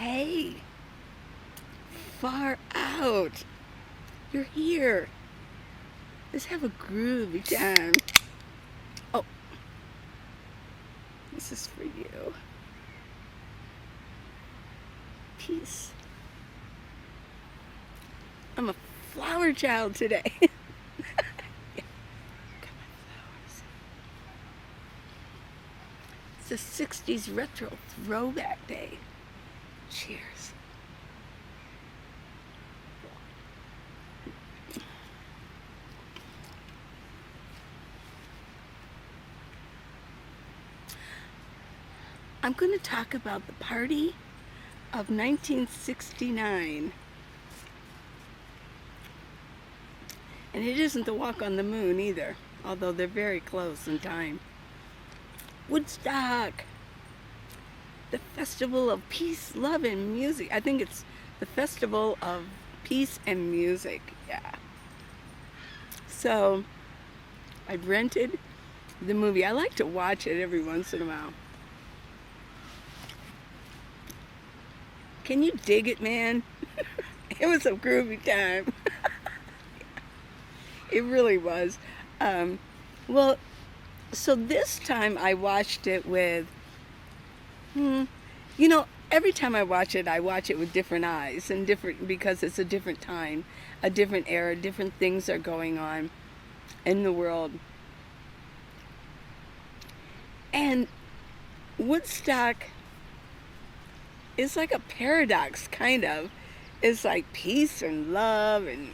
Hey, far out. You're here. Let's have a groovy time. Oh, this is for you. Peace. I'm a flower child today. Yeah. Got my flowers. It's a 60s retro throwback day. Cheers. I'm going to talk about the party of 1969. And it isn't the walk on the moon either, although they're very close in time. Woodstock, the festival of peace, love, and music. I think it's the festival of peace and music, yeah. So I rented the movie. I like to watch it every once in a while. Can you dig it, man? It was a groovy time. It really was. Well, so this time I watched it with, every time I watch it with different eyes and different, because it's a different time, a different era, different things are going on in the world. And Woodstock is like a paradox, kind of. It's like peace and love and,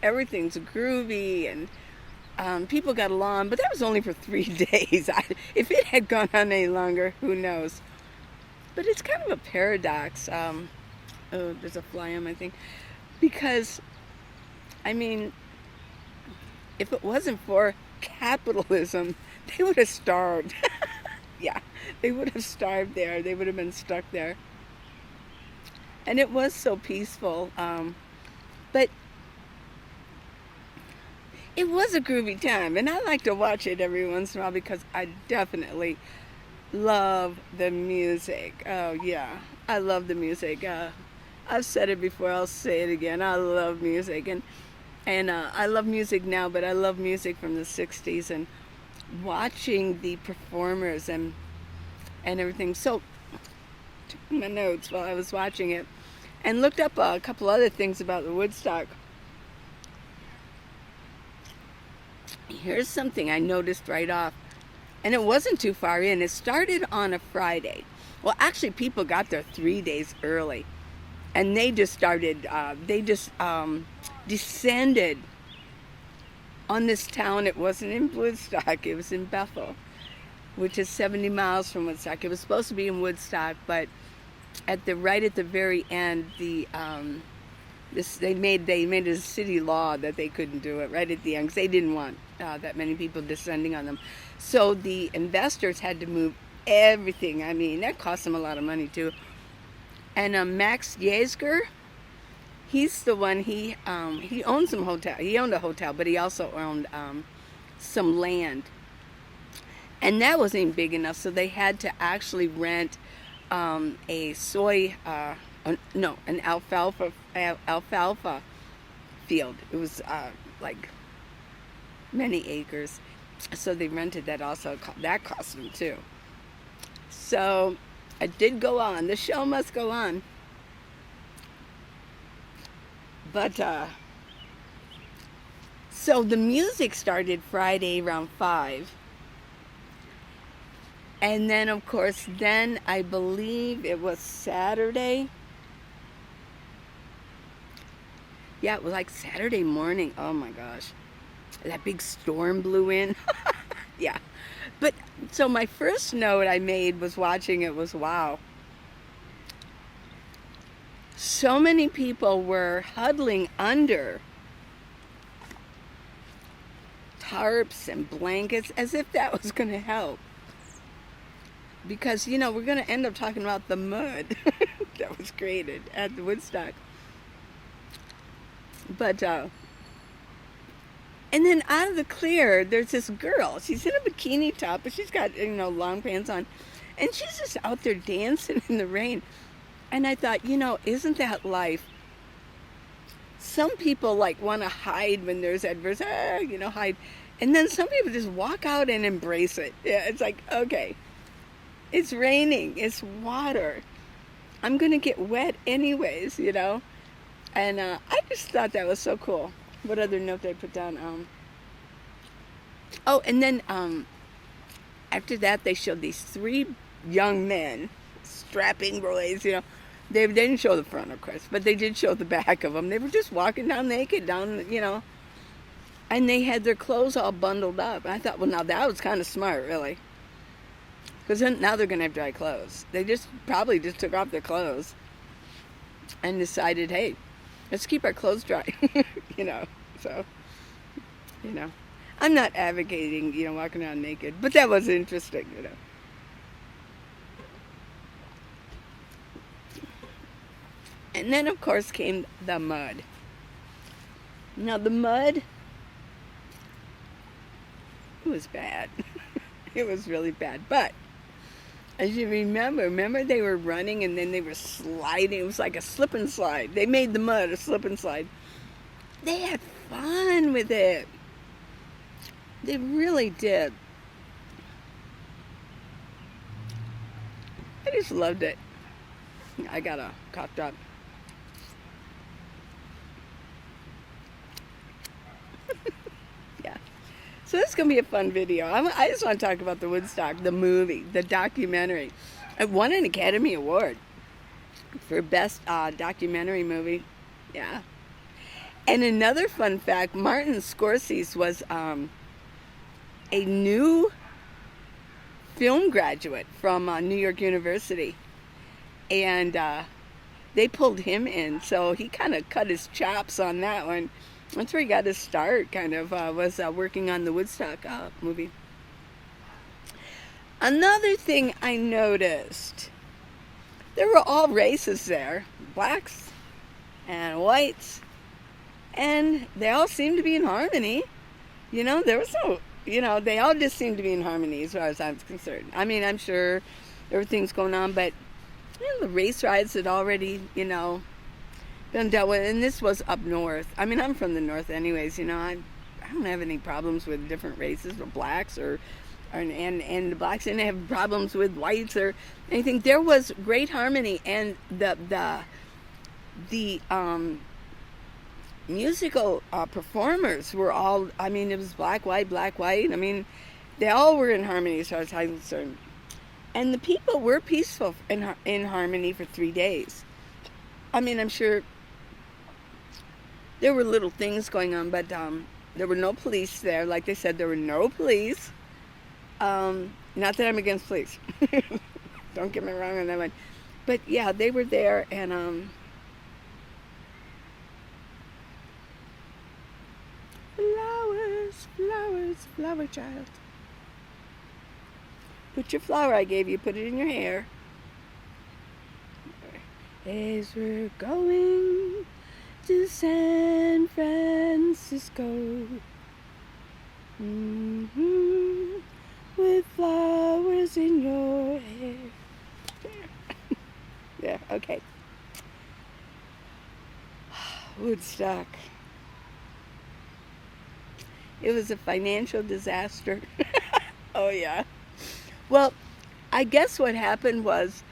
everything's groovy and people got along, but that was only for 3 days. If it had gone on any longer, who knows? But it's kind of a paradox. Oh, there's a fly on my thing. Because, if it wasn't for capitalism, they would have starved. Yeah, they would have starved there. They would have been stuck there. And it was so peaceful. But it was a groovy time. And I like to watch it every once in a while because I definitely love the music. Oh, yeah. I love the music. I've said it before. I'll say it again. I love music. And I love music now, but I love music from the 60s and watching the performers and everything. So took my notes while I was watching it and looked up a couple other things about the Woodstock. Here's something I noticed right off, and it wasn't too far in. It started on a Friday. Well, actually, people got there 3 days early, and they just started, descended on this town. It wasn't in Woodstock, it was in Bethel, which is 70 miles from Woodstock. It was supposed to be in Woodstock, but right at the very end, they made it a city law that they couldn't do it right at the end because they didn't want that many people descending on them. So the investors had to move everything. That cost them a lot of money too. And Max Jaeger, he's the one. He owned some hotel. He owned a hotel, but he also owned some land. And that wasn't even big enough, so they had to actually rent an alfalfa field. It was like many acres, so they rented that also. That cost them too. So it did go on. The show must go on. But so the music started Friday around 5. And then, of course, I believe it was Saturday. Yeah, it was like Saturday morning. Oh my gosh. That big storm blew in. Yeah. But so my first note I made was watching it was, wow. So many people were huddling under tarps and blankets as if that was going to help. Because, we're going to end up talking about the mud that was created at the Woodstock. But, and then out of the clear, there's this girl. She's in a bikini top, but she's got, long pants on. And she's just out there dancing in the rain. And I thought, isn't that life? Some people like want to hide when there's adversity, hide. And then some people just walk out and embrace it. Yeah, it's like, okay, it's raining, it's water. I'm going to get wet anyways, And I just thought that was so cool. What other note did I put down? And then after that, they showed these 3 young men, strapping boys, They didn't show the front, of course, but they did show the back of them. They were just walking down naked, and they had their clothes all bundled up. And I thought, well, now that was kind of smart, really. Because then now they're going to have dry clothes. They probably just took off their clothes and decided, hey, let's keep our clothes dry, So, I'm not advocating, walking around naked, but that was interesting, And then, of course, came the mud. Now, the mud, it was bad. It was really bad. But, as you remember they were running and then they were sliding. It was like a slip and slide. They made the mud a slip and slide. They had fun with it. They really did. I just loved it. I got a coughed up. Yeah. So this is going to be a fun video. I just want to talk about the Woodstock, the movie, the documentary. It won an Academy Award for Best Documentary Movie. Yeah. And another fun fact, Martin Scorsese was a new film graduate from New York University. And they pulled him in, so he kind of cut his chops on that one. That's where he got his start, kind of, was working on the Woodstock movie. Another thing I noticed, there were all races there, blacks and whites, and they all seemed to be in harmony. There was no, they all just seemed to be in harmony as far as I'm concerned. I mean, I'm sure there were things going on, but the race riots had already, been dealt with, and this was up north. I mean, I'm from the north anyways, I don't have any problems with different races or blacks and the blacks didn't have problems with whites or anything. There was great harmony, and the musical performers were all, I mean, it was black, white. I mean, they all were in harmony as far as I'm concerned. And the people were peaceful in harmony for 3 days. I mean, I'm sure there were little things going on, but there were no police there. Like they said, there were no police. Not that I'm against police. Don't get me wrong on that one. But yeah, they were there, and flowers, flowers, flower child. Put your flower I gave you, put it in your hair. As we're going to San Francisco, with flowers in your hair. Yeah, okay. Woodstock. It was a financial disaster. Oh, yeah. Well, I guess what happened was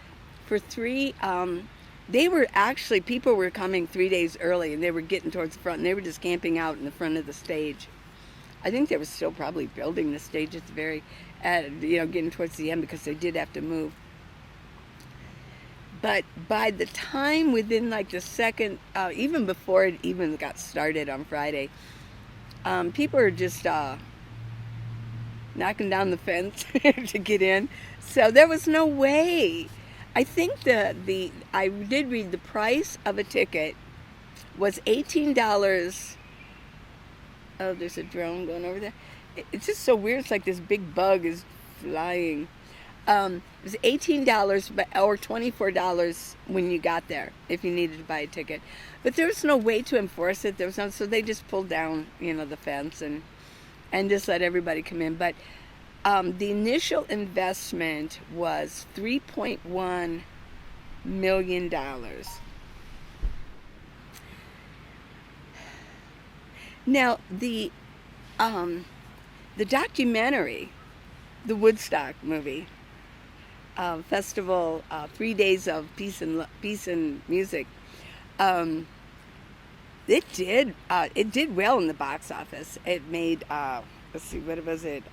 for people were coming 3 days early, and they were getting towards the front, and they were just camping out in the front of the stage. I think they were still probably building the stage at the getting towards the end, because they did have to move. But by the time within like the second, even before it even got started on Friday, people were just knocking down the fence to get in. So there was no way. I think I did read the price of a ticket was $18. Oh, there's a drone going over there. It's just so weird. It's like this big bug is flying. It was $18 or $24 when you got there, if you needed to buy a ticket. But there was no way to enforce it. So they just pulled down, the fence and just let everybody come in. But the initial investment was $3.1 million. Now, the documentary, the Woodstock movie, festival, 3 days of peace and music, it did well in the box office. It made, let's see, what was it?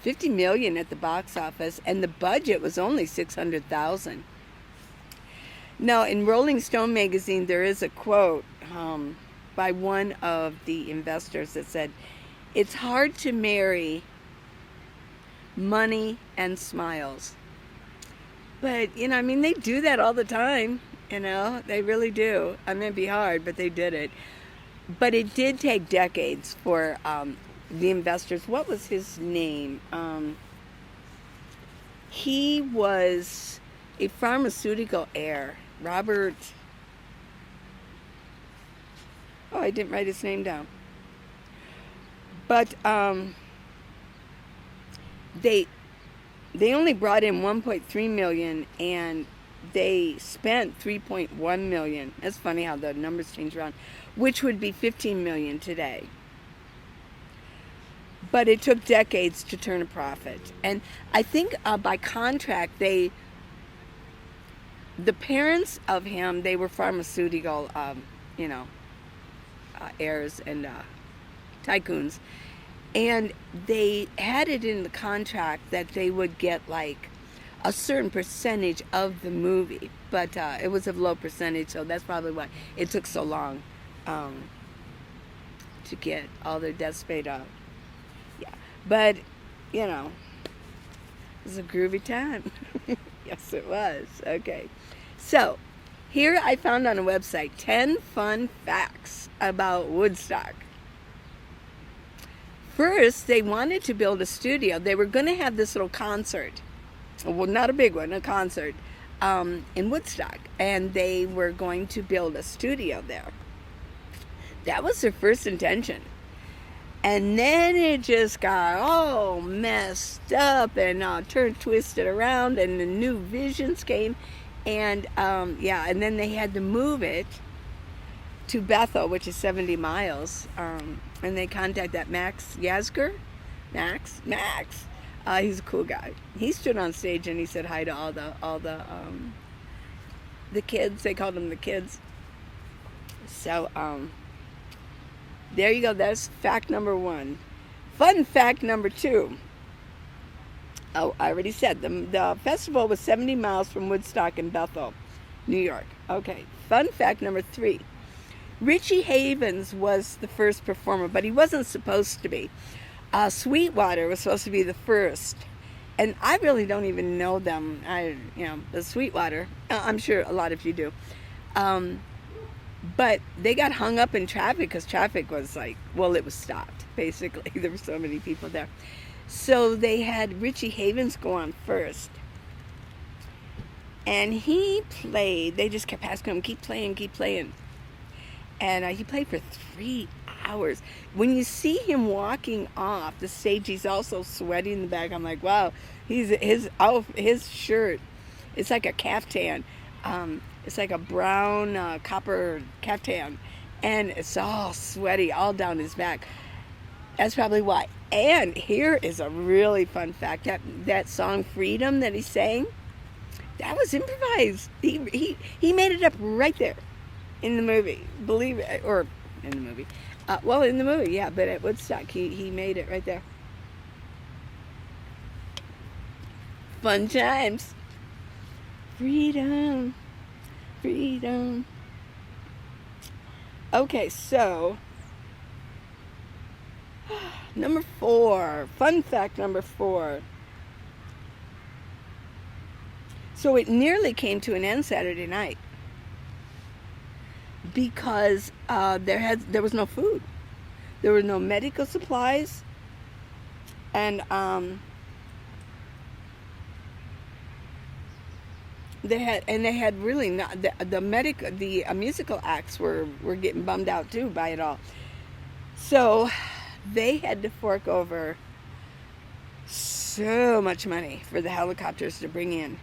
50 million at the box office, and the budget was only 600,000. Now, in Rolling Stone magazine, there is a quote by one of the investors that said, "It's hard to marry money and smiles." But, I mean, they do that all the time, they really do. I mean, it'd be hard, but they did it. But it did take decades for the investors. What was his name? He was a pharmaceutical heir. Robert. Oh, I didn't write his name down. But they only brought in 1.3 million, and they spent 3.1 million. It's funny how the numbers change around, which would be 15 million today. But it took decades to turn a profit. And I think by contract, the parents of him, they were pharmaceutical, heirs and tycoons. And they had it in the contract that they would get like a certain percentage of the movie. But it was a low percentage, so that's probably why it took so long to get all their debts paid off. Yeah, but, it was a groovy time. Yes, it was. Okay. So, here I found on a website 10 fun facts about Woodstock. First, they wanted to build a studio. They were going to have this little concert. Well, not a big one, a concert in Woodstock. And they were going to build a studio there. That was their first intention. And then it just got all messed up and twisted around, and the new visions came. And and then they had to move it to Bethel, which is 70 miles. And they contacted Max Yazger. Max. He's a cool guy. He stood on stage and he said hi to all the kids. They called them the kids. So there you go. That's fact number 1. Fun fact number 2. Oh, I already said the festival was 70 miles from Woodstock in Bethel, New York. Okay. Fun fact number 3. Richie Havens was the first performer, but he wasn't supposed to be. Sweetwater was supposed to be the first. And I really don't even know them. The Sweetwater. I'm sure a lot of you do. But they got hung up in traffic because traffic was it was stopped, basically. There were so many people there. So they had Richie Havens go on first. And he played. They just kept asking him, keep playing. And he played for 3 hours. When you see him walking off the stage, he's also sweaty in the back. I'm like, wow, his shirt, it's like a caftan. It's like a brown copper caftan. And it's all sweaty, all down his back. That's probably why. And here is a really fun fact. That song, Freedom, that he sang, that was improvised. He made it up right there in the movie. Believe it, or in the movie. In the movie, yeah, but at Woodstock, he made it right there. Fun times. Freedom. Okay, so number 4. Fun fact number 4. So it nearly came to an end Saturday night because there was no food. There were no medical supplies, and they had really not the musical acts were getting bummed out too by it all. So they had to fork over so much money for the helicopters to bring in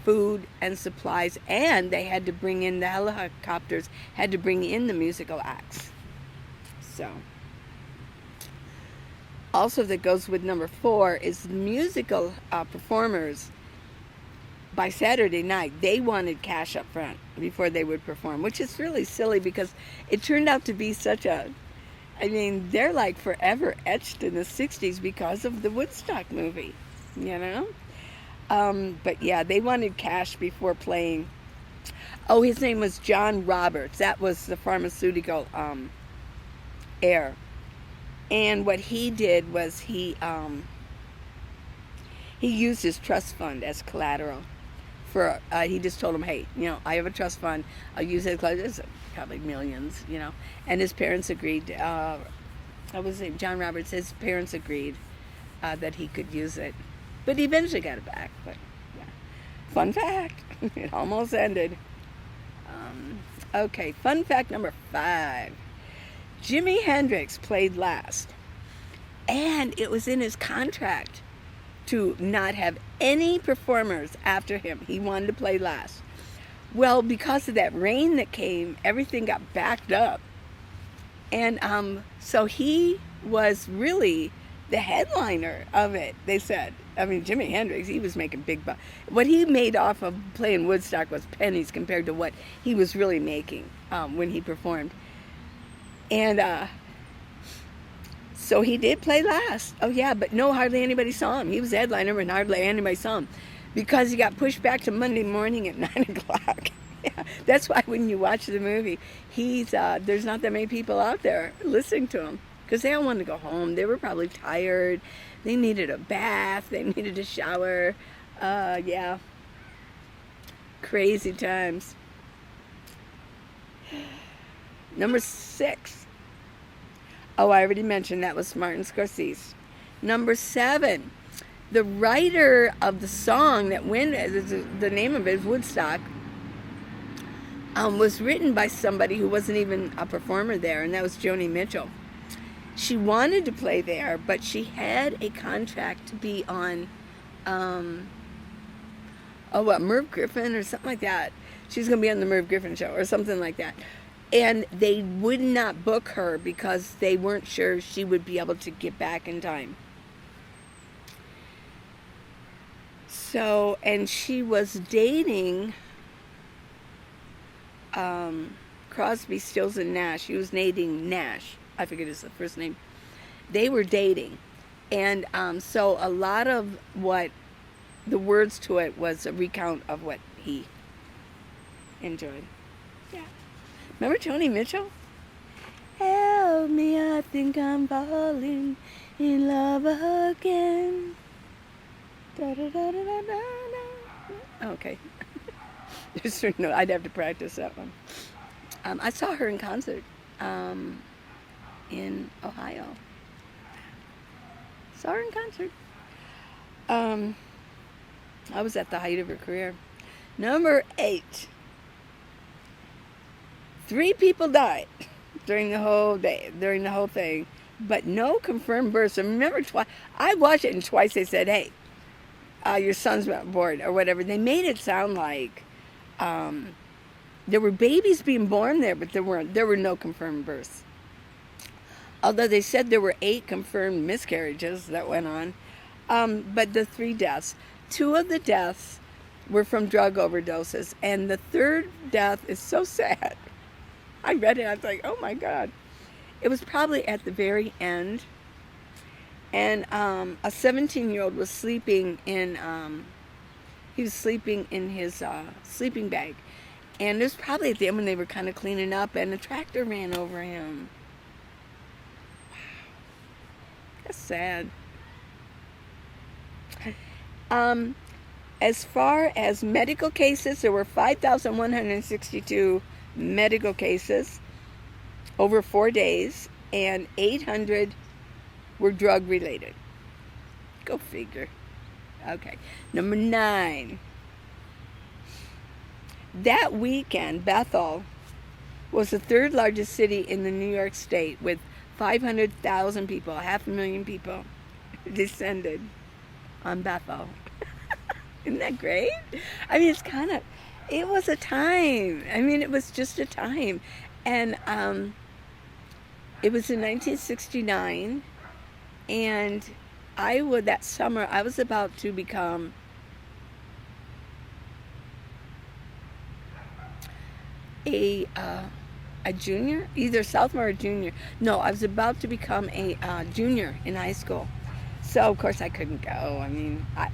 food and supplies, and they had to bring in the helicopters, had to bring in the musical acts. So, also that goes with number 4 is the musical performers. By Saturday night, they wanted cash up front before they would perform, which is really silly because it turned out to be such a, I mean, they're like forever etched in the 60s because of the Woodstock movie, you know? But yeah, they wanted cash before playing. Oh, his name was John Roberts. That was the pharmaceutical heir. And what he did was he used his trust fund as collateral. He just told him, hey, I have a trust fund. I'll use it. There's probably millions, And his parents agreed. I was saying John Roberts. His parents agreed that he could use it, but he eventually got it back. But yeah, fun fact, it almost ended. Okay, fun fact number 5. Jimi Hendrix played last, and it was in his contract to not have any performers after him. He wanted to play last. Well, because of that rain that came, everything got backed up. And so he was really the headliner of it, they said. I mean, Jimi Hendrix, he was making big bucks. What he made off of playing Woodstock was pennies compared to what he was really making when he performed. And so he did play last. Oh, yeah, but hardly anybody saw him. He was the headliner and hardly anybody saw him because he got pushed back to Monday morning at 9 o'clock. Yeah, that's why when you watch the movie, there's not that many people out there listening to him because they all wanted to go home. They were probably tired. They needed a bath. They needed a shower. Yeah. Crazy times. Number 6. Oh, I already mentioned that was Martin Scorsese. Number 7, the writer of the song that went, the name of it is Woodstock, was written by somebody who wasn't even a performer there, and that was Joni Mitchell. She wanted to play there, but she had a contract to be on, Merv Griffin or something like that. She's going to be on the Merv Griffin show or something like that. And they would not book her because they weren't sure she would be able to get back in time. So, and she was dating Crosby, Stills, and Nash. She was dating Nash. I forget his first name. They were dating. And so a lot of what the words to it was a recount of what he enjoyed. Yeah. Remember Joni Mitchell? Help me, I think I'm falling in love again. Da, da, da, da, da, da. Okay. No, I'd have to practice that one. I saw her in concert in Ohio. Saw her in concert. I was at the height of her career. Number 8. 3 people died during the whole thing, but no confirmed births. And remember, I watched it, and twice they said, hey, your son's born, or whatever. They made it sound like there were babies being born there, but there were no confirmed births. Although they said there were 8 confirmed miscarriages that went on. But the 3 deaths, 2 of the deaths were from drug overdoses, and the 3rd death is so sad. I read it, I was like, oh my God. It was probably at the very end. And a 17-year-old was sleeping in, his sleeping bag. And it was probably at the end when they were kind of cleaning up, and a tractor ran over him. Wow. That's sad. As far as medical cases, there were 5,162 medical cases over 4 days, and 800 were drug related. Go figure. Okay. Number 9. That weekend, Bethel was the 3rd largest city in the New York State with 500,000 people, 500,000 people descended on Bethel. Isn't that great? I mean, it was a time. I mean, it was just a time. And it was in 1969, and that summer, I was about to become a junior, either sophomore or junior. No, I was about to become a junior in high school. So of course I couldn't go. I mean, I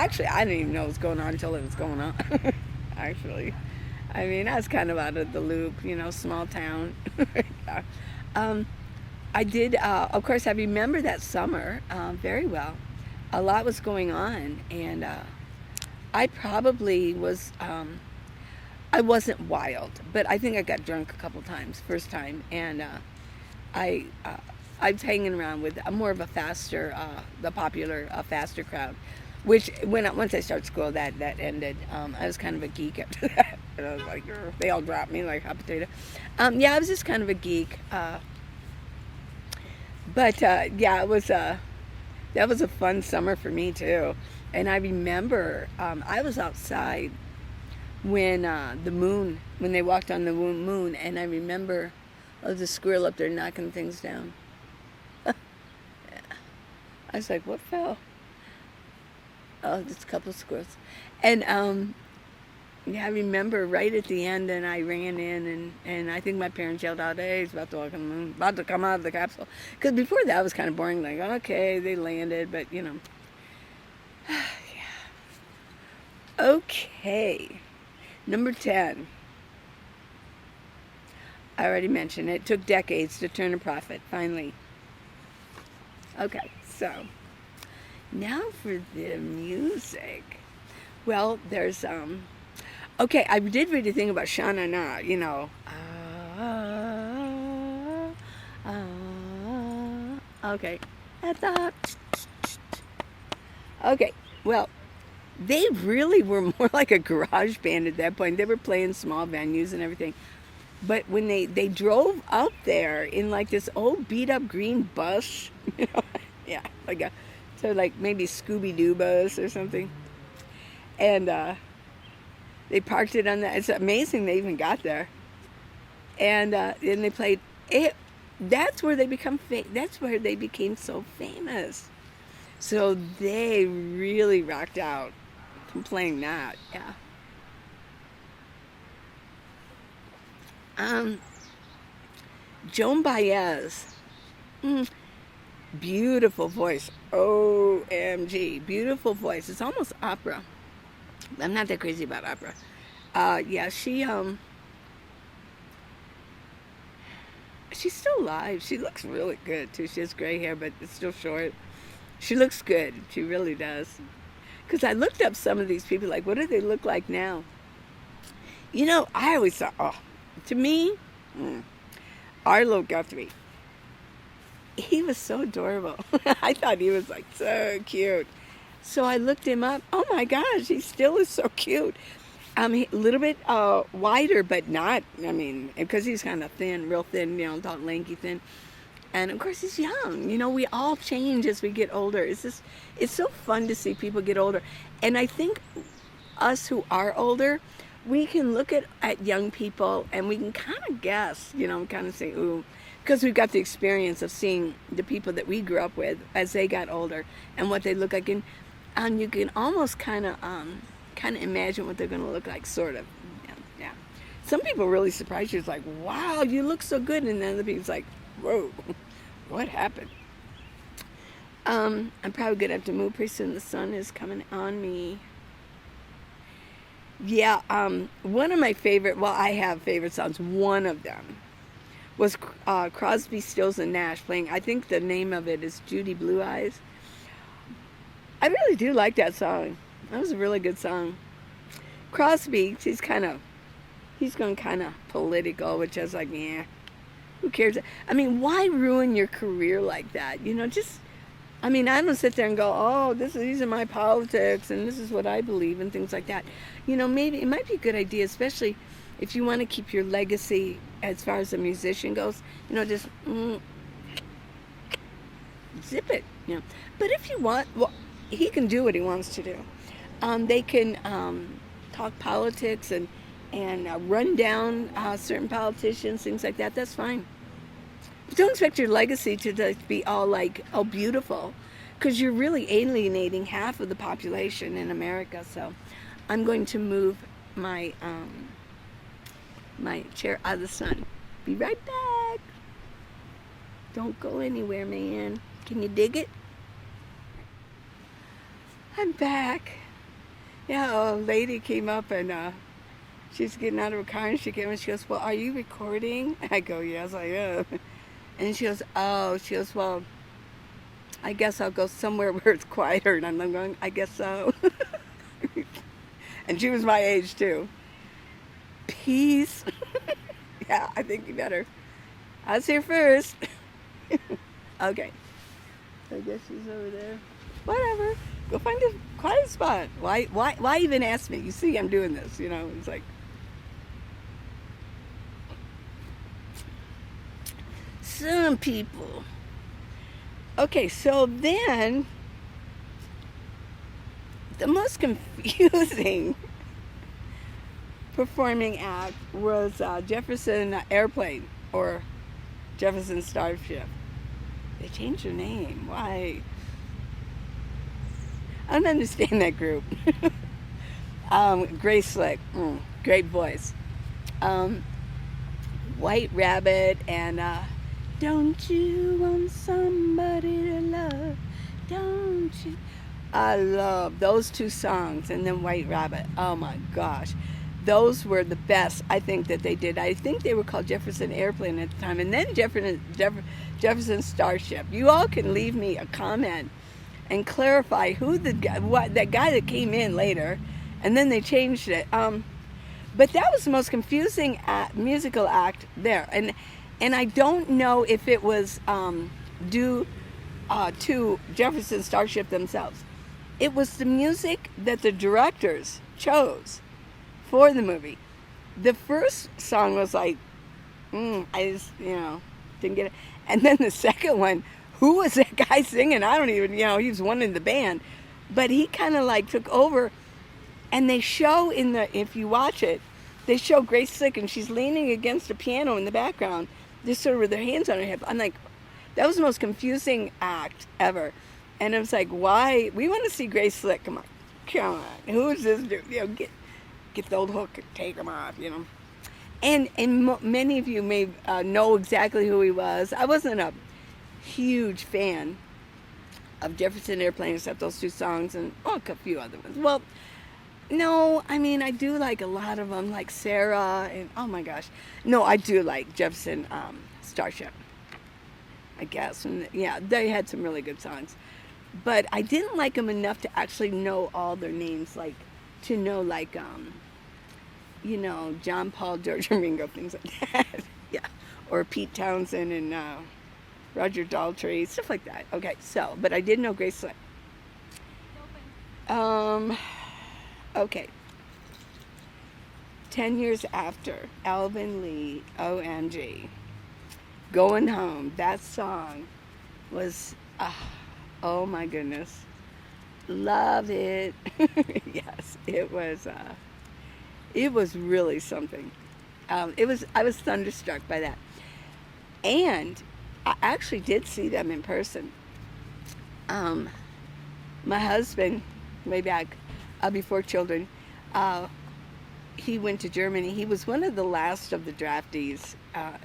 didn't even know what was going on until it was going on. Actually, I mean, I was kind of out of the loop, small town. Yeah. I did, of course, I remember that summer very well. A lot was going on, and I probably was. I wasn't wild, but I think I got drunk a couple times. First time, and I I was hanging around with more of a faster, the popular faster crowd. Which once I started school, that ended. I was kind of a geek after that. And I was like, they all dropped me like hot potato. Yeah, I was just kind of a geek. But yeah, that was a fun summer for me too. And I remember I was outside when when they walked on the moon, and I remember the squirrel up there knocking things down. Yeah. I was like, what fell? Oh, just a couple of squirrels. And yeah, I remember right at the end, and I ran in, and I think my parents yelled out, "Hey, he's about to walk on the moon, about to come out of the capsule." Because before that, I was kind of boring, like, okay, they landed, but yeah. Okay, number 10. I already mentioned it. It took decades to turn a profit, finally. Okay, so now for the music. Well, there's okay, I did read a thing about Sha Na Na, okay, at the okay, well, they really were more like a garage band at that point. They were playing small venues and everything. But when they drove up there in like this old beat up green bus, yeah, like maybe Scooby-Doo bus or something. And they parked it on that. It's amazing they even got there. And then they played it. That's where they that's where they became so famous. So they really rocked out from playing that. Yeah. Joan Baez. Beautiful voice. OMG. Beautiful voice. It's almost opera. I'm not that crazy about opera. Yeah, she's still alive. She looks really good too. She has gray hair, but it's still short. She looks good. She really does. Because I looked up some of these people, like, what do they look like now? I always thought, to me, Arlo Guthrie, he was so adorable. I thought he was like so cute. So I looked him up. Oh my gosh, he still is so cute. A little bit wider, but not, because he's kind of thin, real thin, tall, lanky, thin. And of course he's young. We all change as we get older. It's so fun to see people get older. And I think us who are older, we can look at young people and we can kind of guess, kind of say, ooh, because we've got the experience of seeing the people that we grew up with as they got older and what they look like. And you can almost kind of imagine what they're going to look like, sort of. Yeah. Some people really surprise you. It's like, wow, you look so good. And then other people's like, whoa, what happened? I'm probably going to have to move pretty soon. The sun is coming on me. Yeah, one of my I have favorite songs. One of them was Crosby, Stills, and Nash playing, I think the name of it is Judy Blue Eyes. I really do like that song. That was a really good song. Crosby, he's going kind of political, which I was like, yeah, who cares? Why ruin your career like that? I don't sit there and go, oh, these are my politics and this is what I believe and things like that. Maybe it might be a good idea, especially if you want to keep your legacy as far as a musician goes, just zip it, But if you want, well, he can do what he wants to do. They can talk politics and run down certain politicians, things like that. That's fine. But don't expect your legacy to just be all like, oh, beautiful, because you're really alienating half of the population in America. So I'm going to move my my chair out of the sun. Be right back. Don't go anywhere, man. Can you dig it? I'm back. Yeah, a lady came up and she's getting out of her car and she came and she goes, well, are you recording? I go, yes, I am. And she goes, oh, she goes, well, I guess I'll go somewhere where it's quieter. And I'm going, I guess so. And she was my age too. Peace. Yeah, I think you better. I was here first. Okay. I guess she's over there. Whatever. Go find a quiet spot. Why even ask me? You see, I'm doing this. You know, it's like. Some people. Okay, so then the most confusing performing act was Jefferson Airplane or Jefferson Starship. They changed their name. Why? I don't understand that group. Grace Slick, great voice. White Rabbit and don't you want somebody to love? Don't you? I love those two songs, and then White Rabbit. Oh my gosh. Those were the best, I think, that they did. I think they were called Jefferson Airplane at the time. And then Jefferson Starship. You all can leave me a comment and clarify who that guy that came in later. And then they changed it. But that was the most confusing musical act there. And I don't know if it was due to Jefferson Starship themselves. It was the music that the directors chose for the movie. The first song was like, I just, didn't get it. And then the second one, who was that guy singing? I don't even, he was one in the band. But he kind of like took over. And they show if you watch it, they show Grace Slick and she's leaning against a piano in the background, just sort of with her hands on her hip. I'm like, that was the most confusing act ever. And I was like, why? We want to see Grace Slick. Come on. Who is this dude? Get the old hook and take him off, And many of you may know exactly who he was. I wasn't a huge fan of Jefferson Airplane except those two songs and a few other ones. Well, no, I mean, I do like a lot of them, like Sarah and, oh my gosh. No, I do like Jefferson Starship, I guess. And yeah, they had some really good songs. But I didn't like them enough to actually know all their names, like to know like, John Paul, George and Ringo, things like that. Yeah. Or Pete Townsend and Roger Daltrey, stuff like that. Okay, so, but I did know Grace Slick. Okay. 10 years after, Alvin Lee, OMG. Going Home, that song was, oh my goodness. Love it. Yes, it was really something. I was thunderstruck by that. And I actually did see them in person. My husband, way back before children, he went to Germany. He was one of the last of the draftees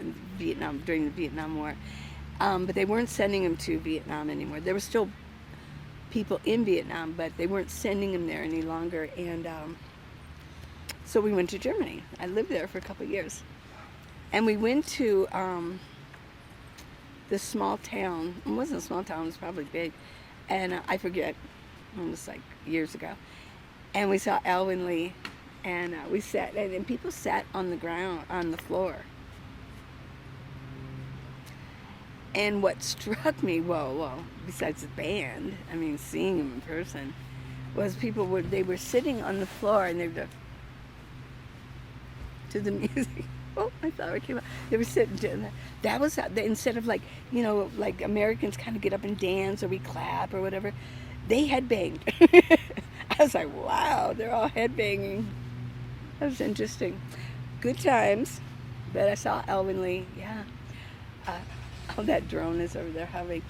in Vietnam during the Vietnam War. But they weren't sending him to Vietnam anymore. There were still people in Vietnam, but they weren't sending him there any longer. And so we went to Germany. I lived there for a couple of years. And we went to this small town. It wasn't a small town, it was probably big. And I forget, almost like years ago. And we saw Alvin Lee. And we sat, and people sat on the ground, on the floor. And what struck me, well, besides the band, I mean, seeing them in person, was they were sitting on the floor and they were to the music. Oh, I thought it came out. They were sitting to that. That was how, instead of like like Americans kind of get up and dance or we clap or whatever, they had banged. I was like, wow, they're all headbanging. That was interesting. Good times. But I saw Alvin Lee. Yeah. Uh, oh, that drone is over there having.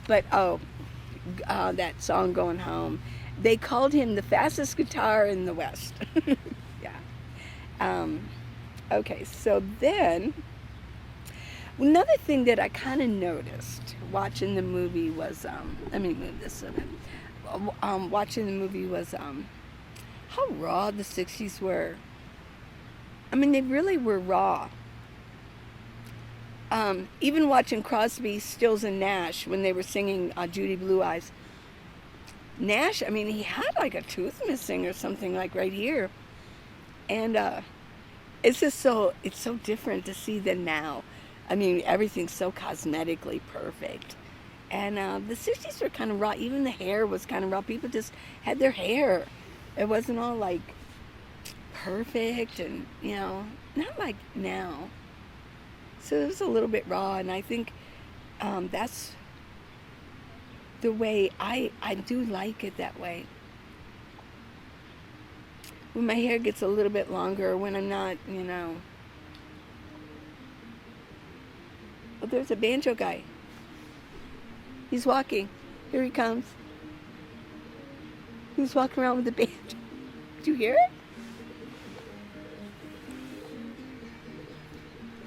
But that song "Going Home," they called him the fastest guitar in the West. Yeah. Okay, so then another thing that I kind of noticed watching the movie was let me move this a bit. Watching the movie was how raw the '60s were. I mean, they really were raw. Even watching Crosby, Stills, and Nash when they were singing Judy Blue Eyes. Nash, I mean, he had like a tooth missing or something like right here. And it's so different to see than now. I mean, everything's so cosmetically perfect. And the '60s were kind of raw. Even the hair was kind of raw. People just had their hair. It wasn't all like perfect and, not like now. So it was a little bit raw, and I think that's the way I do like it that way. When my hair gets a little bit longer, when I'm not, Oh, there's a banjo guy. He's walking. Here he comes. He's walking around with the banjo. Did you hear it?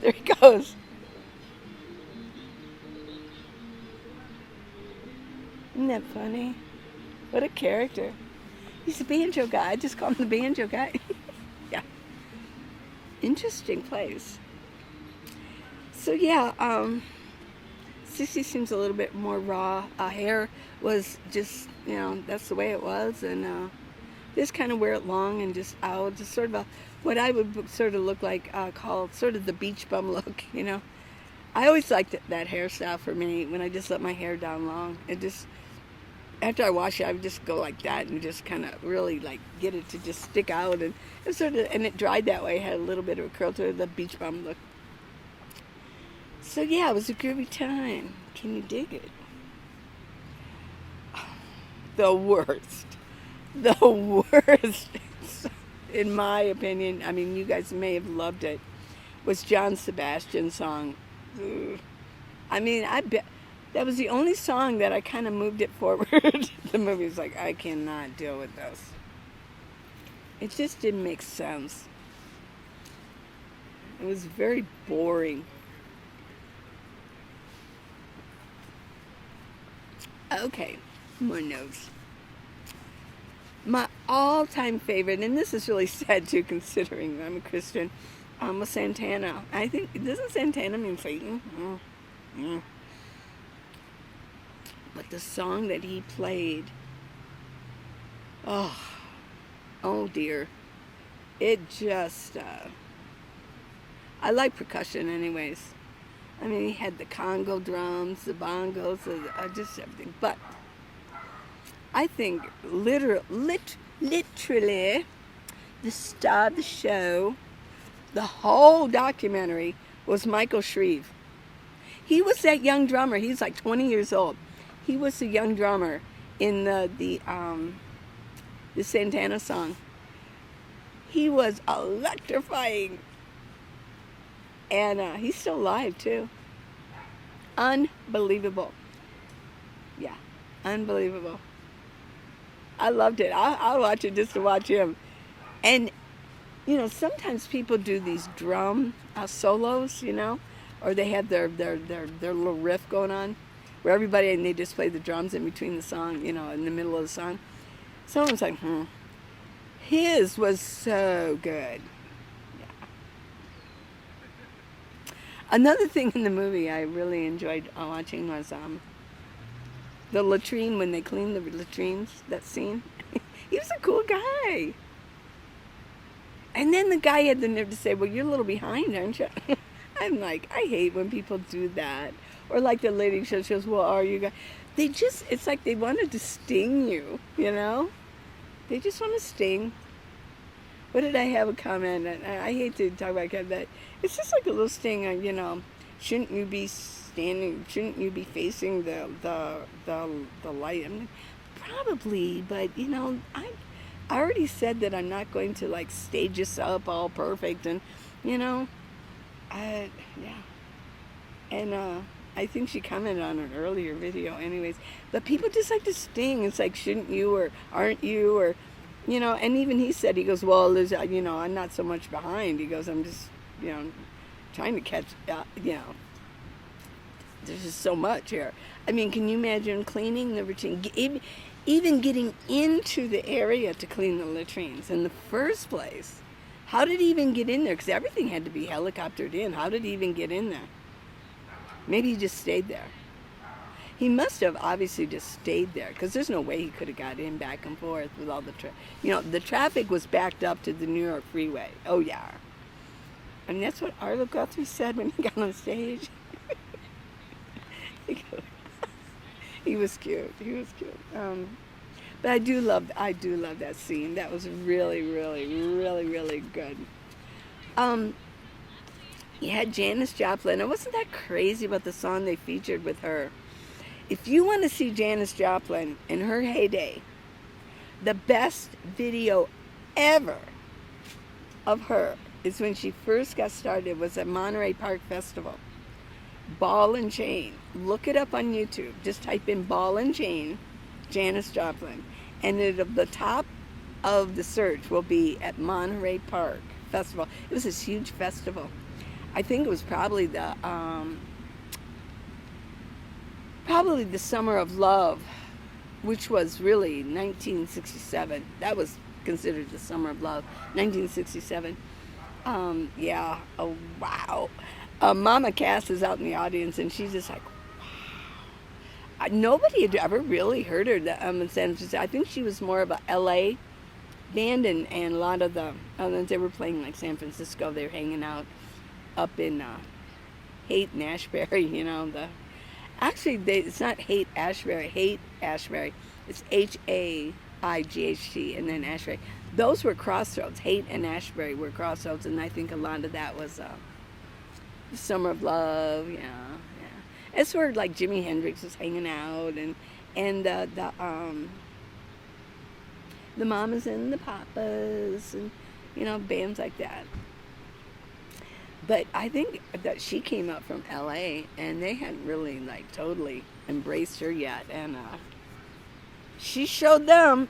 There he goes. Isn't that funny? What a character. He's a banjo guy. I just call him the banjo guy. Yeah. Interesting place. So yeah, 60 seems a little bit more raw. Hair was just, that's the way it was. And just kind of wear it long and just out. Just sort of what I would sort of look like, called sort of the beach bum look, I always liked that hairstyle for me when I just let my hair down long. It just, after I wash it, I would just go like that and just kind of really like get it to just stick out. And it and it dried that way. It had a little bit of a curl to it, the beach bum look. So yeah, it was a groovy time. Can you dig it? The worst. In my opinion, I mean, you guys may have loved it, was John Sebastian's song. I mean, I bet that was the only song that I kind of moved it forward. The movie was like, I cannot deal with this. It just didn't make sense. It was very boring. Okay, more notes. My all-time favorite, and this is really sad too, considering I'm a Christian, was Santana. I think, doesn't Santana mean Satan? But the song that he played, oh dear, it just, I like percussion anyways. I mean, he had the Congo drums, the bongos, just everything. But I think literally the star of the show, the whole documentary, was Michael Shreve. He was that young drummer. He's like 20 years old. He was the young drummer in the Santana song. He was electrifying. And he's still alive, too. Unbelievable. Yeah, unbelievable. I loved it. I'll watch it just to watch him. And, sometimes people do these drum solos, or they have their little riff going on, where everybody, and they just play the drums in between the song, in the middle of the song. Someone's like, His was so good. Another thing in the movie I really enjoyed watching was the latrine, when they cleaned the latrines, that scene. He was a cool guy. And then the guy had the nerve to say, well, you're a little behind, aren't you? I'm like, I hate when people do that. Or like the lady, she goes, well, are you guys? It's like they wanted to sting you, They just want to sting. What did I have a comment? I hate to talk about that. It's just like a little sting, shouldn't you be standing, shouldn't you be facing the light? I mean, probably, but I already said that I'm not going to like stage this up all perfect, and you know, yeah, and I think she commented on an earlier video, anyways. But people just like to sting. It's like, shouldn't you, or aren't you, or you know? And even he said, he goes, well, there's, you know, I'm not so much behind. He goes, I'm just, you know, trying to catch, you know. There's just so much here. I mean, can you imagine cleaning the routine? Even getting into the area to clean the latrines in the first place. How did he even get in there? Because everything had to be helicoptered in. How did he even get in there? Maybe he just stayed there. He must have obviously just stayed there, because there's no way he could have got in back and forth with all the you know, the traffic was backed up to the New York freeway. Oh yeah. I mean, that's what Arlo Guthrie said when he got on stage. He was cute. He was cute. But I do love that scene. That was really, really, really, really good. You had Janis Joplin. I wasn't that crazy about the song they featured with her. If you want to see Janis Joplin in her heyday, the best video ever of her is when she first got started, was at Monterey Park Festival. Ball and Chain. Look it up on YouTube. Just type in Ball and Chain, Janis Joplin. And the top of the search will be at Monterey Park Festival. It was this huge festival. I think it was probably the Summer of Love, which was really 1967. That was considered the Summer of Love, 1967. Yeah. Oh, wow. Mama Cass is out in the audience, and she's just like, wow. Nobody had ever really heard her in San Francisco. I think she was more of a L.A. band, and a lot of the they were playing like San Francisco. They were hanging out up in Haight and Ashbury, you know. Actually, it's not Haight Ashbury. It's Haight, and then Ashbury. Those were crossroads. Haight and Ashbury were crossroads, and I think a lot of that was Summer of Love. Yeah. It's where like Jimi Hendrix was hanging out, and the Mamas and the Papas, and you know, bands like that. But I think that she came up from LA, and they hadn't really like totally embraced her yet, and she showed them.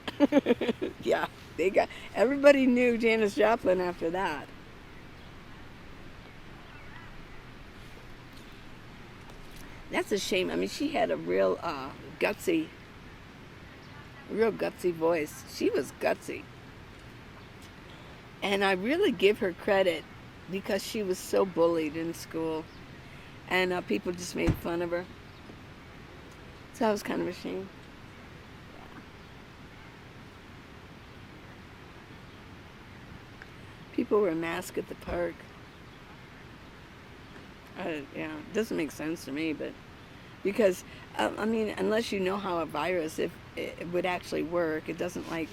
Yeah, everybody knew Janis Joplin after that. That's a shame. I mean, she had a real gutsy voice. She was gutsy. And I really give her credit, because she was so bullied in school, and people just made fun of her. So I was kind of ashamed. People wear masks at the park. Yeah, it doesn't make sense to me, but because I mean, unless you know how a virus, if it would actually work, it doesn't like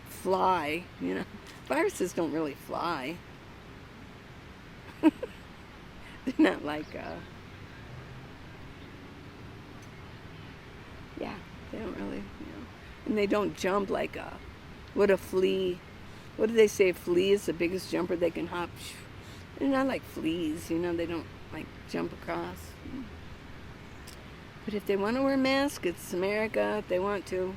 fly. You know, viruses don't really fly. They're not like yeah, they don't really, you know, and they don't jump like what a flea. What do they say? A flea is the biggest jumper they can hop. They're not like fleas, you know. They don't like jump across. But if they want to wear masks, it's America. If they want to.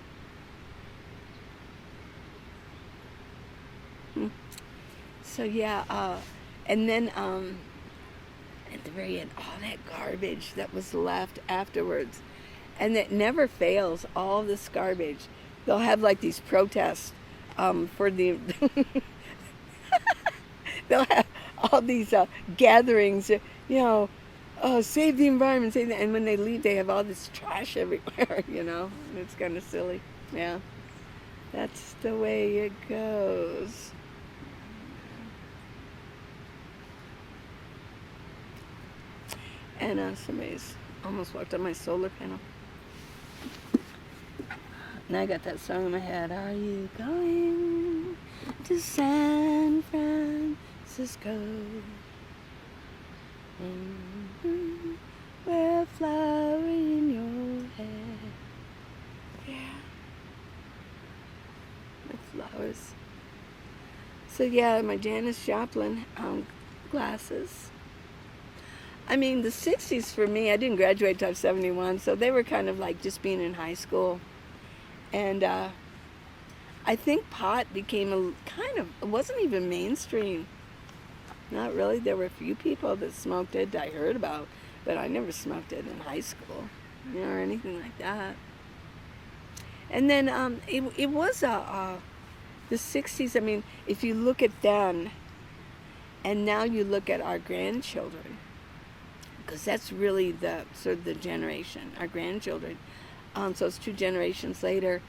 So yeah, and then at the very end, all that garbage that was left afterwards, and that never fails. All this garbage, they'll have like these protests for the. They'll have all these gatherings, you know, save the environment, save the, and when they leave, they have all this trash everywhere, you know. It's kind of silly. Yeah, that's the way it goes. And somebody's almost walked on my solar panel. Now I got that song in my head. Are you going to San Francisco? Mm-hmm. Wear a flower in your hair. Yeah. A flower course. So yeah, my Janis Joplin glasses. I mean, the 60s for me, I didn't graduate till I was 71, so they were kind of like just being in high school. And I think pot became it wasn't even mainstream. Not really. There were a few people that smoked it I heard about, but I never smoked it in high school, or anything like that. And then it was the 60s. I mean, if you look at then, and now you look at our grandchildren, because that's really the sort of the generation, our grandchildren. So it's 2 generations later.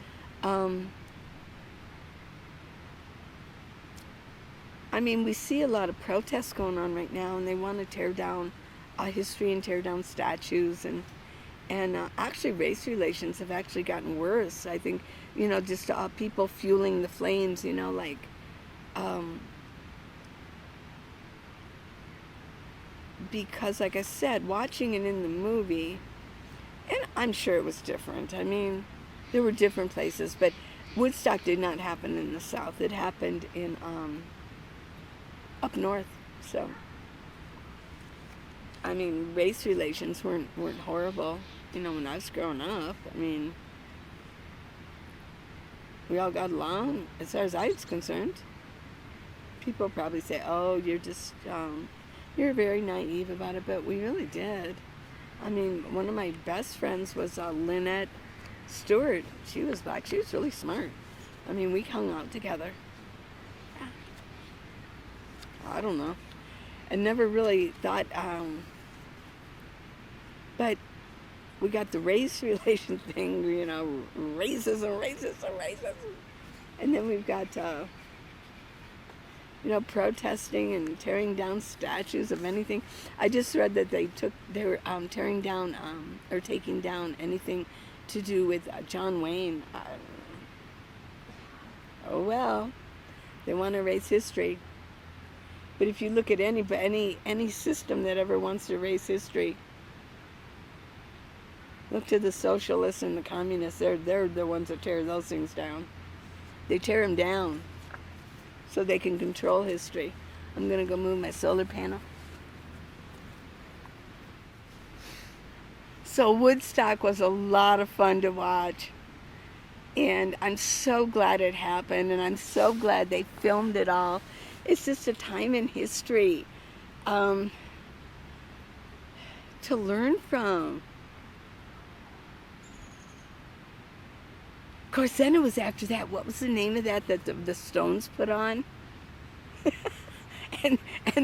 I mean, we see a lot of protests going on right now, and they want to tear down history and tear down statues, and actually race relations have actually gotten worse. I think, just people fueling the flames, because like I said, watching it in the movie, and I'm sure it was different. I mean, there were different places, but Woodstock did not happen in the South. It happened in up north. So, I mean, race relations weren't horrible. When I was growing up, I mean, we all got along as far as I was concerned. People probably say, "Oh, you're just you're very naive about it," but we really did. I mean, one of my best friends was Lynette Stewart. She was black. She was really smart. I mean, we hung out together. I don't know. I never really thought, but we got the race relation thing, racism. And then we've got, protesting and tearing down statues of anything. I just read that they were tearing down or taking down anything to do with John Wayne. Oh well, they want to erase history. But if you look at any system that ever wants to erase history, look to the socialists and the communists. They're the ones that tear those things down. They tear them down so they can control history. I'm going to go move my solar panel. So Woodstock was a lot of fun to watch. And I'm so glad it happened, and I'm so glad they filmed it all. It's just a time in history to learn from. Of course, then it was after that. What was the name of that the Stones put on? and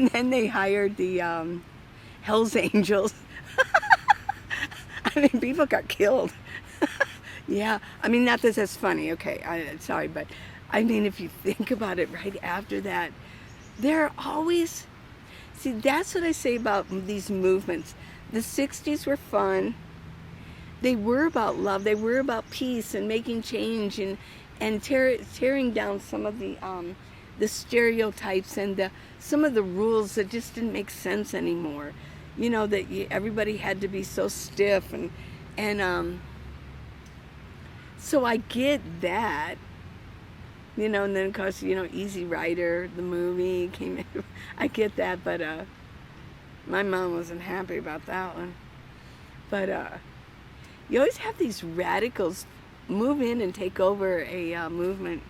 then they hired the Hells Angels. I mean, people got killed. Yeah, I mean, not that that's funny. Okay, sorry, but I mean, if you think about it, right after that, they're always, see, that's what I say about these movements. The 60s were fun. They were about love. They were about peace and making change and tearing down some of the stereotypes and some of the rules that just didn't make sense anymore. That everybody had to be so stiff and so I get that. And then of course, Easy Rider, the movie came in. I get that, but my mom wasn't happy about that one. But you always have these radicals move in and take over a movement.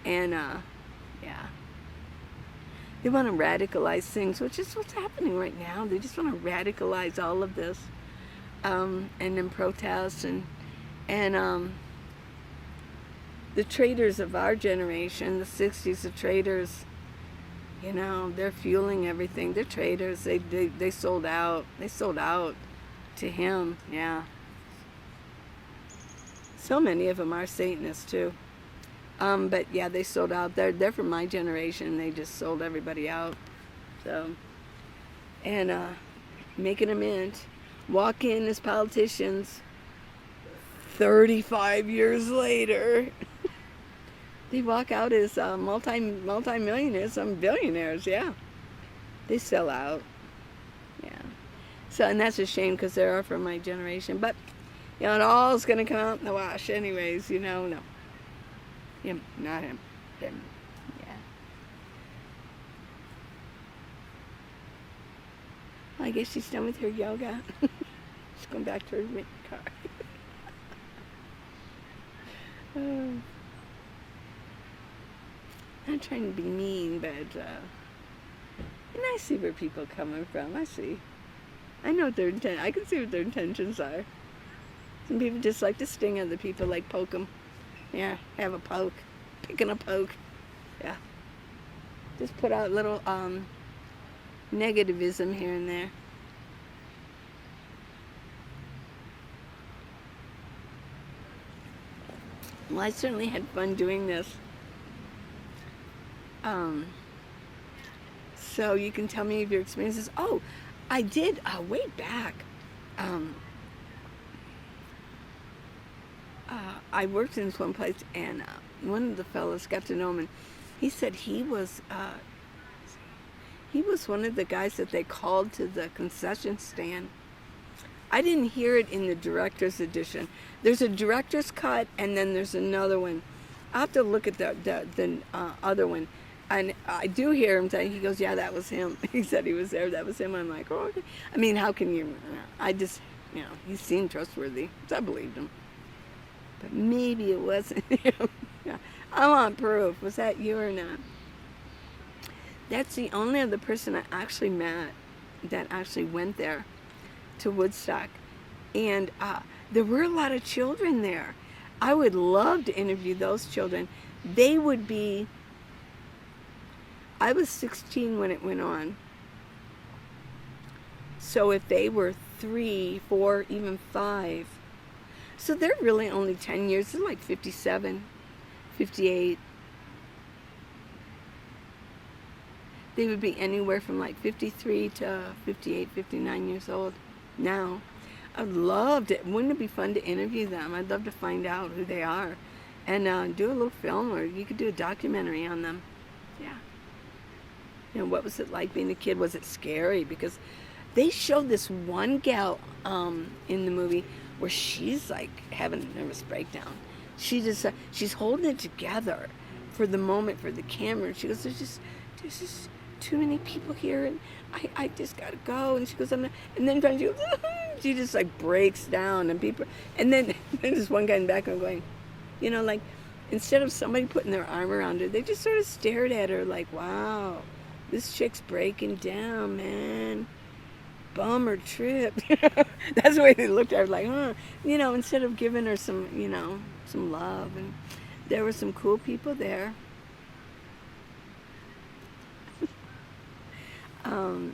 And yeah. They want to radicalize things, which is what's happening right now. They just want to radicalize all of this. And then protest and the traders of our generation, the 60s, the traders, they're fueling everything. They're traders. They sold out. They sold out to him, yeah. So many of them are Satanists too. But yeah, they sold out. They're from my generation. They just sold everybody out. So, and making them mint. Walk in as politicians. 35 years later, they walk out as multi-millionaires, some billionaires, yeah. They sell out, yeah. So, and that's a shame because they are from my generation. But, it all is going to come out in the wash anyways, no. Him, not him. Him. Yeah. Well, I guess she's done with her yoga. She's going back to her car. I'm not trying to be mean, but and I see where people are coming from. I see. I know what their intent. I can see what their intentions are. Some people just like to sting other people, like poke them. Yeah, have a poke, picking a poke. Yeah, just put out little negativism here and there. Well, I certainly had fun doing this. So you can tell me of your experiences. Oh, I did way back. I worked in this one place, and one of the fellows got to know him, and he said he was one of the guys that they called to the concession stand. I didn't hear it in the director's edition. There's a director's cut, and then there's another one. I'll have to look at the other one. And I do hear him say, he goes, yeah, that was him. He said he was there, that was him. I'm like, oh, okay. I mean, how can you, I just, he seemed trustworthy, so I believed him. But maybe it wasn't him. Yeah. I want proof. Was that you or not? That's the only other person I actually met that actually went there to Woodstock. And there were a lot of children there. I would love to interview those children. They would be, I was 16 when it went on. So if they were 3, 4, even 5, so they're really only 10 years. They're like 57, 58. They would be anywhere from like 53 to 58, 59 years old now. I'd love to, wouldn't it be fun to interview them? I'd love to find out who they are and do a little film, or you could do a documentary on them. Yeah. What was it like being a kid? Was it scary? Because they showed this one gal in the movie where she's like having a nervous breakdown. She's holding it together for the moment, for the camera. She goes, there's just too many people here, and I just gotta go. And she goes, I'm not. And then finally she goes, she just like breaks down, and people, and then there's one guy in the background going, like, instead of somebody putting their arm around her, they just sort of stared at her like, wow, this chick's breaking down, man. Bummer trip. That's the way they looked at her, like, huh. Instead of giving her some, some love. And there were some cool people there.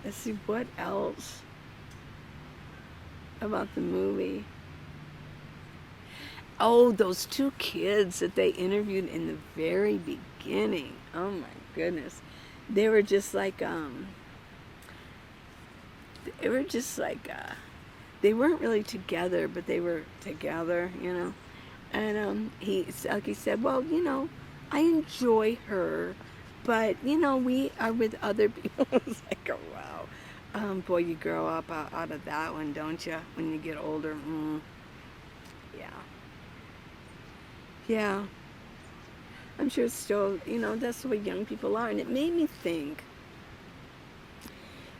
Let's see, what else about the movie? Oh, those 2 kids that they interviewed in the very beginning. Oh my goodness. They were just like, they weren't really together, but they were together, And he said, well, I enjoy her, but, we are with other people. I was like, oh, wow. Boy, you grow up out of that one, don't you, when you get older? Yeah. Yeah. I'm sure it's still, that's the way young people are. And it made me think,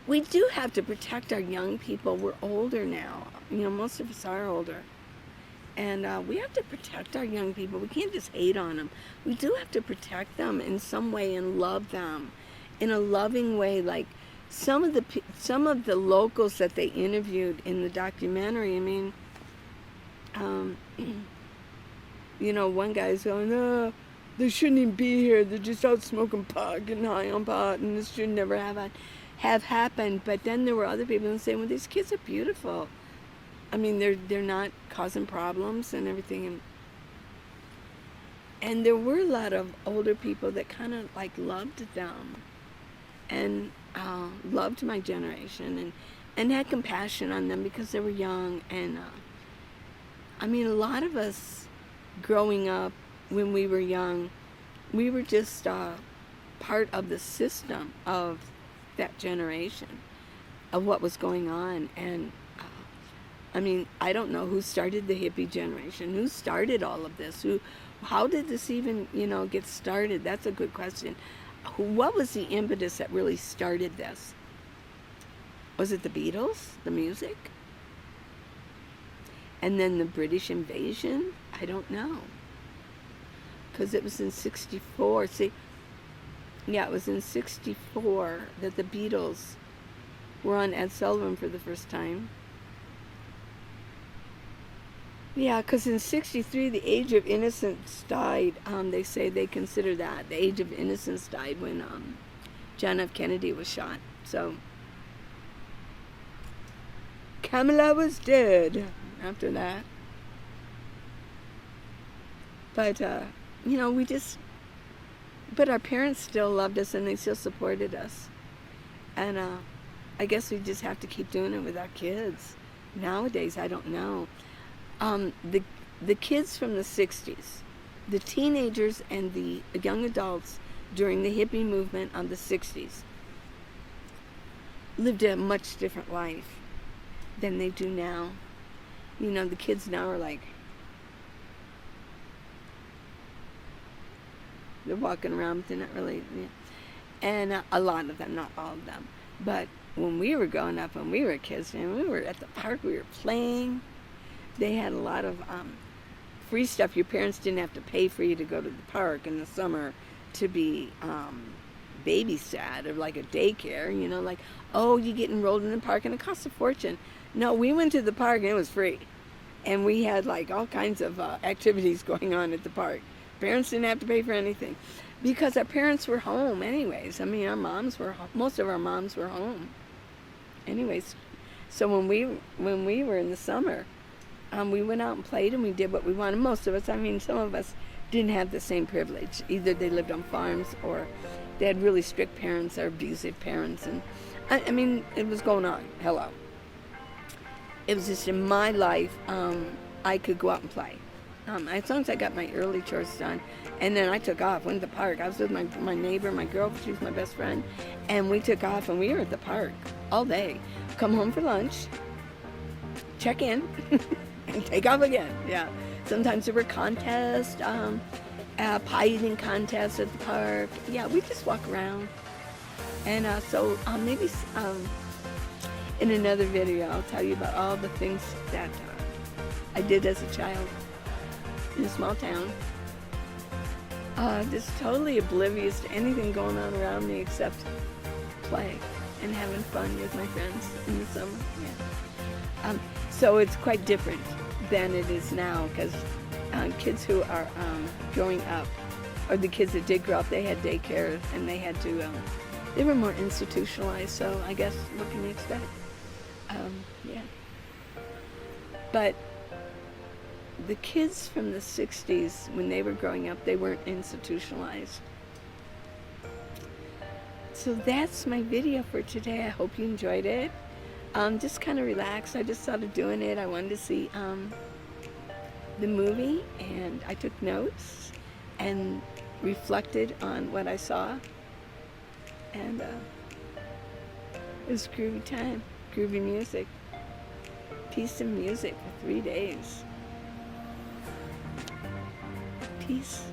we do have to protect our young people. We're older now. Most of us are older. And we have to protect our young people. We can't just hate on them. We do have to protect them in some way and love them in a loving way. Like some of the locals that they interviewed in the documentary, I mean, one guy's going, oh, they shouldn't even be here. They're just out smoking pot, getting high on pot, and this should never have happened. But then there were other people saying, well, these kids are beautiful. I mean, they're not causing problems and everything. And there were a lot of older people that kind of like loved them and loved my generation and had compassion on them because they were young. And I mean, a lot of us growing up when we were young, we were just part of the system of that generation, of what was going on. And I mean, I don't know who started the hippie generation, who started all of this, How did this even, get started? That's a good question. What was the impetus that really started this? Was it the Beatles, the music? And then the British invasion? I don't know. Because it was in 64. See, yeah, it was in 64 that the Beatles were on Ed Sullivan for the first time. Yeah, because in 63, the Age of Innocence died. They say they consider that. The Age of Innocence died when John F. Kennedy was shot. So, Kamala was dead after that. But, but our parents still loved us and they still supported us. And I guess we just have to keep doing it with our kids. Nowadays, I don't know. The kids from the 60s, the teenagers and the young adults during the hippie movement of the 60s lived a much different life than they do now. The kids now are like, they're walking around, but they're not really, and a lot of them, not all of them. But when we were growing up, when we were kids, and we were at the park, we were playing. They had a lot of free stuff. Your parents didn't have to pay for you to go to the park in the summer to be babysat or like a daycare, like, oh, you get enrolled in the park and it costs a fortune. No, we went to the park and it was free. And we had like all kinds of activities going on at the park. Parents didn't have to pay for anything because our parents were home anyways. I mean, most of our moms were home anyways. So when we were in the summer, we went out and played and we did what we wanted. Most of us, some of us didn't have the same privilege. Either they lived on farms or they had really strict parents or abusive parents. And it was going on. Hello. It was just in my life, I could go out and play. As long as I got my early chores done. And then I took off, went to the park. I was with my neighbor, my girl, she was my best friend. And we took off and we were at the park all day. Come home for lunch, check in, and take off again. Yeah. Sometimes there were contests, pie eating contests at the park. Yeah, we just walk around. And so maybe in another video, I'll tell you about all the things that I did as a child in a small town. Just totally oblivious to anything going on around me except play and having fun with my friends in the summer. Yeah. So it's quite different than it is now because kids who are growing up, or the kids that did grow up, they had daycare and they had to, they were more institutionalized. So I guess what can you expect? Yeah. But the kids from the 60s, when they were growing up, they weren't institutionalized. So that's my video for today. I hope you enjoyed it. Just kind of relaxed. I just started doing it. I wanted to see the movie, and I took notes and reflected on what I saw. And it was groovy time, groovy music. Peace and music for 3 days. Peace.